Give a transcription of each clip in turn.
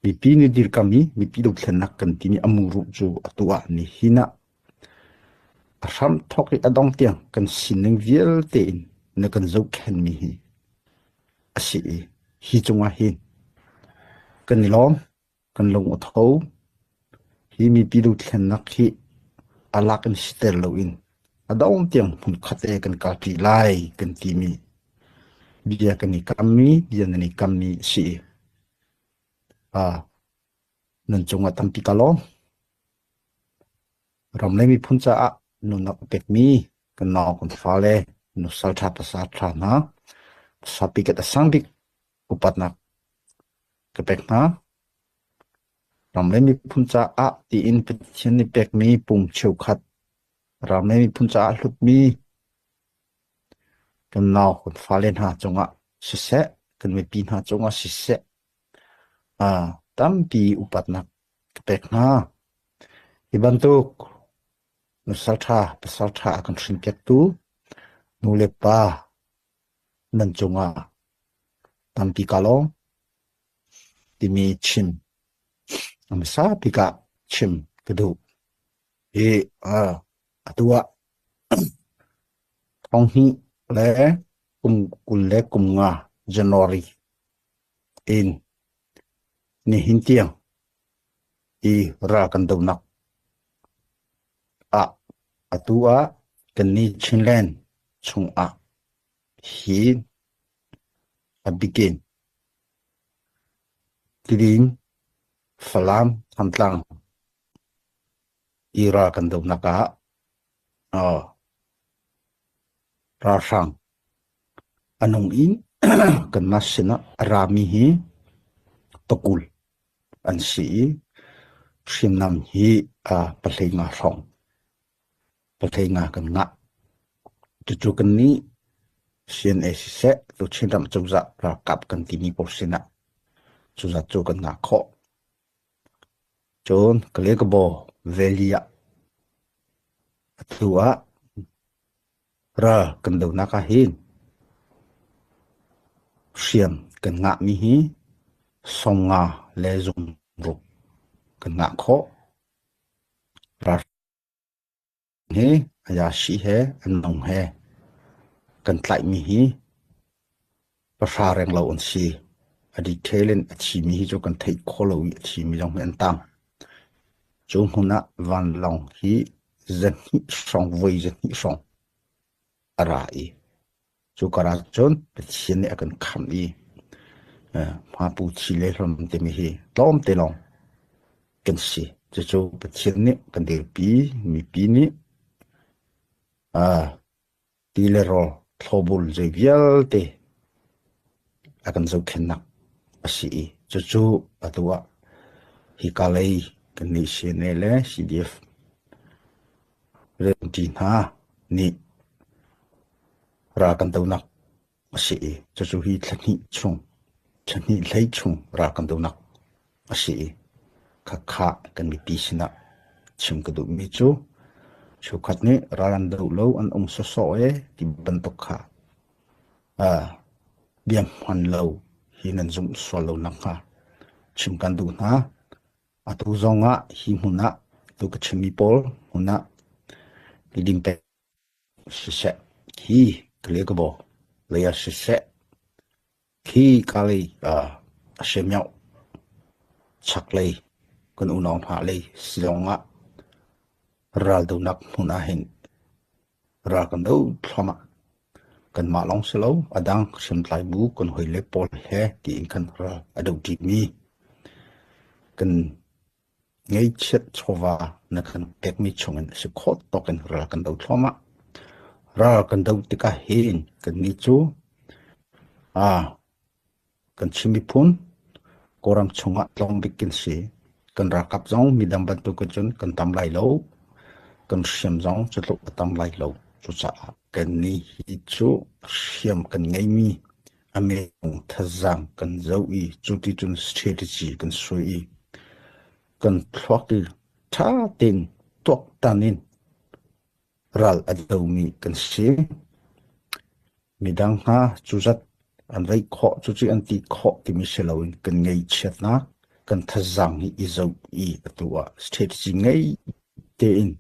mi pi ni dir kami mi pi do thlenak kan ti ni amuru chu atua ni hina ram thoki adong tiang kan sineng viel te in na kan zo khen mi hi asi hi chunga hi kan ni lom kan long o tho hi mi pi do thlenak hi alak kan sitel lo in adong tiang hun khate kan ka ti lai kan ti mi bia kan ni kami bia ni kami si nan chunga tampi kalom ram le mi phun cha a nu na pek mi kan na kon fa le nu sal tha pa sa tha na sapi ka sang dik upat na ke pek na ram le mi phun cha a ti in pe chen ni pek mi pum cheu khat ram le mi phun cha a hlut mi kan na kon fa le na chunga si se kan mi pi na chunga si se tampi upat na ke pek na ibantuk nusaltha pasaltha akan shrimpek tu nulepa nanchunga tampi kalong timi chim amsa pika chim kedu atua thonghi le kulle kumnga January in ni hintiang ra kan nak atua kan ni chinlen chung hi begin tiding falam tantlang ira kan naka rasang anong in kan nasina rami hi pakul an si shimnam hi palay nga song palay nga kan nga tutu kan ni sian se tu chinram chuza ra kap kan tini porsina chuza chu kan nga kho chon kalekabo velia tua ra kan do naka hin siam kan nga mi hi songa lezung ru kan nga kho ra he aya shi he anong he kan tlai mi hi pasha reng lo on si adi thelen achi mi hi jo kan thei kholo wi achi mi jong men tam chung huna van long hi zan hi song voi zan hi song ara chu kara chon pechin ne akan kham i ma pu chi le hlom te mi hi tom te long kan si chu pechin ne kan de pi mi pi ni ti le ro thobul je vial te akan zo khennak asi chu atua hi kalei kan ni le CDF renti na ni ra kan do nak asi chu hi thani chung thani lei chung ra kan do nak asi kha kan mi pi sina chim ka du mi chu khat ni ralan do lo an so so ti ban to kha biam han lo hi nan zum so lo nak ha chim kan du na atu zonga hi huna tu ka chimi pol huna leading pe se hi klekabo leya se hi kali shemyao chaklei kan unong ha le silonga ral do nak huna hin ra kan do thama kan ma long selo adang sim tlai bu kan hoi le pol he ti in kan ra adu ti mi kan ngay chet chova na kan pek mi chungen se khot to kan ra kan do thoma ra kan do tika hin kan ni chu kan chimi phun koram chunga long bikin si kan ra kap zong midam ban tu kan chun kan tam lai lo kan siam zong chutlo tam lai lo chu cha kan ni hi chu siam kan ngai mi ame thazang kan zo i chu ti chun strategy kan sui kan thwaki tha tin tok tanin ral adomi kan si midang ha chuzat an rei kho chu chi an ti kho ti mi selawin kan ngei chet na kan thazang hi izo I atua strategy ngai te in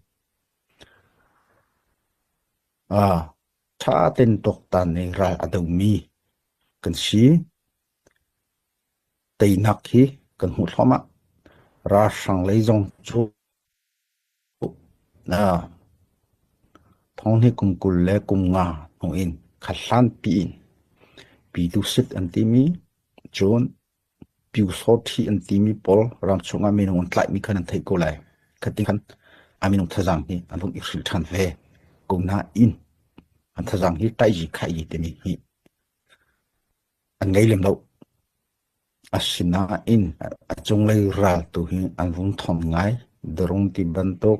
tha ten tok tan nei ra adau mi kan si tei nak hi kan hu thloma ra sang lei jong chu na thong hi kum kul le kum nga no in khalan pi in pi tu sit an ti mi chon piu so thi an ti mi pol ram chunga mi non tlai mi khan thei ko lai khating khan ami nong thazang hi an thong ikhil than ve kum na in an thazang hi tai ji khai te mi hi an ngai lem lo asina in achung lei ra tu hi an vung thom ngai dorong ti bantok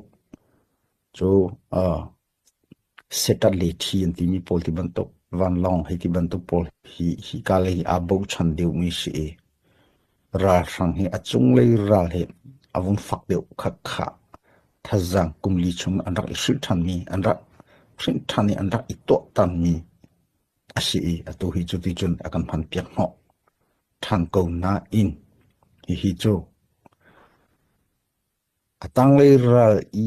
cho setat le thi an ti mi pol ti bantok van long hi ti bantok pol hi ka le a bo chan deu mi si ra sang hi achung lei ra he avun fak deu kha kha thazang kumli chung an rak isil than mi an rak prin thani an rak ito tan mi asi atu hi chu ti chun akan phan piak ho than ko na in hi chu atang lei ra I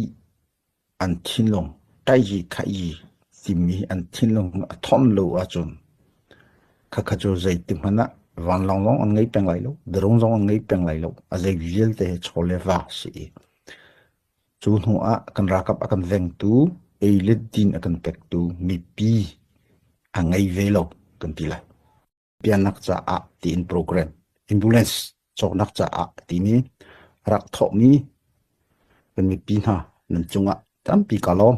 an thin long tai ji khai ji timi an thin long a thon lo a chun kha kha chu zai tim hana van long long an ngai peng lai lo drong jong an ngai peng lai lo a zai viel te chole va si chu nu a kan rakap akan veng tu eilet din akan pek tu mi pi a ngai ve lo kan ti lai pian nak cha a ti in program ambulance chok nak cha a ti ni rak tho mi kan mi pi ha nan chunga tam pi ka lo